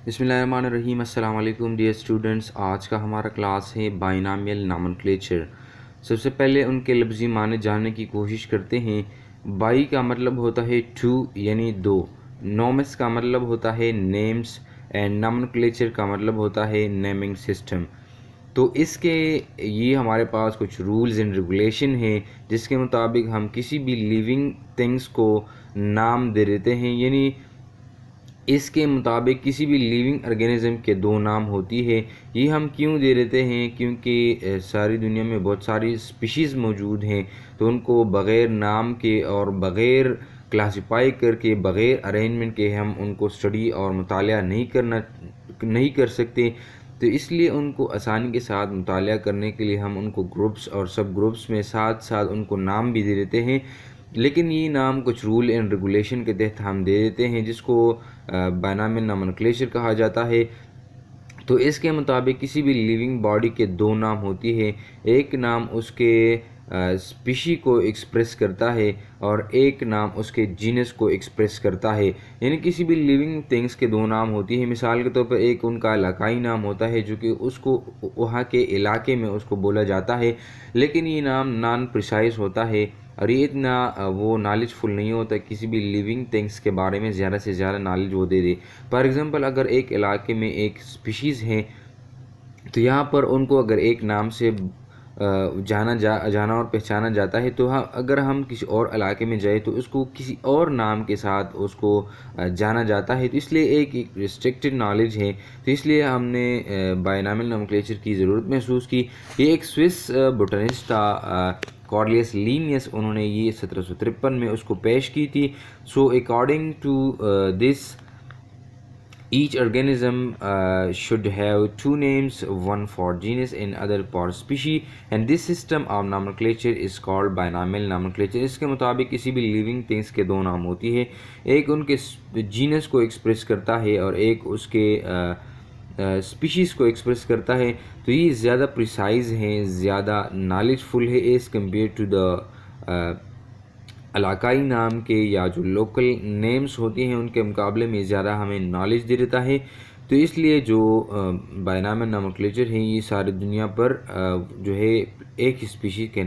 बिस्मिल्लाहिर्रहमानिर्रहीम। अस्सलाम वालेकुम डियर स्टूडेंट्स। आज का हमारा क्लास है बाइनामियल नॉमेनक्लेचर। सबसे पहले उनके लफ्ज़ी माने जानने की कोशिश करते हैं। बाई का मतलब होता है टू यानी दो, नोमस का मतलब होता है नेम्स एंड नॉमेनक्लेचर का मतलब होता है नेमिंग सिस्टम। तो इसके ये हमारे पास कुछ रूल्स एंड रेगुलेशन हैं जिसके मुताबिक हम किसी भी लिविंग थिंग्स को नाम दे देते हैं। यानी इसके मुताबिक किसी भी लिविंग ऑर्गेनिज्म के दो नाम होती है। ये हम क्यों दे देते हैं? क्योंकि सारी दुनिया में बहुत सारी स्पीशीज़ मौजूद हैं, तो उनको बग़ैर नाम के और बग़ैर क्लासिफाई करके, बग़ैर अरेंजमेंट के हम उनको स्टडी और मुतालिया नहीं कर सकते। तो इसलिए उनको आसानी के साथ मुतालिया करने के लिए हम उनको ग्रुप्स और सब ग्रुप्स में साथ साथ उनको नाम भी दे देते हैं। लेकिन ये नाम कुछ रूल एंड रेगुलेशन के तहत हम दे देते हैं जिसको बाइनामियल नॉमेनक्लेचर कहा जाता है। तो इसके मुताबिक किसी भी लिविंग बॉडी के दो नाम होती है। एक नाम उसके स्पीशी को एक्सप्रेस करता है और एक नाम उसके जीनस को एक्सप्रेस करता है। यानी किसी भी लिविंग थिंग्स के दो नाम होती है। मिसाल के तौर पर एक उनका इलाकाई नाम होता है जो कि उसको वहाँ के इलाके में उसको बोला जाता है, लेकिन ये नाम नॉन प्रिसाइज होता है और ये इतना वो नॉलेजफुल नहीं होता किसी भी लिविंग थिंग्स के बारे में ज़्यादा से ज़्यादा नॉलेज वो दे दे। फॉर एग्ज़ाम्पल, अगर एक इलाके में एक स्पीशीज़ है तो यहाँ पर उनको अगर एक नाम से जाना और पहचाना जाता है, तो अगर हम किसी और इलाके में जाए तो उसको किसी और नाम के साथ उसको जाना जाता है। तो इसलिए एक रिस्ट्रिक्टेड नॉलेज है, तो इसलिए हमने बाइनामियल नॉमेनक्लेचर की ज़रूरत महसूस की। ये एक स्विस बोटनिस्ट था कॉर्लियस लीनियस, उन्होंने ये 1753 में उसको पेश की थी। So according to this each organism should have two names, one for genus and other for species, and this system of nomenclature is called binomial nomenclature। इसके मुताबिक किसी भी लिविंग थिंग्स के दो नाम होती है, एक उनके जीनस को एक्सप्रेस करता है और एक उसके स्पीशीज़ को एक्सप्रेस करता है। तो ये ज़्यादा प्रिसाइज हैं, ज़्यादा नॉलेजफुल है एज़ कम्पेयर टू द इलाकाई नाम के या जो लोकल नेम्स होती हैं उनके मुकाबले में ज़्यादा हमें नॉलेज दे देता है। तो इसलिए जो बाइनामियल नॉमेनक्लेचर हैं ये सारी दुनिया पर जो है एक ही स्पीशीज़ के नाम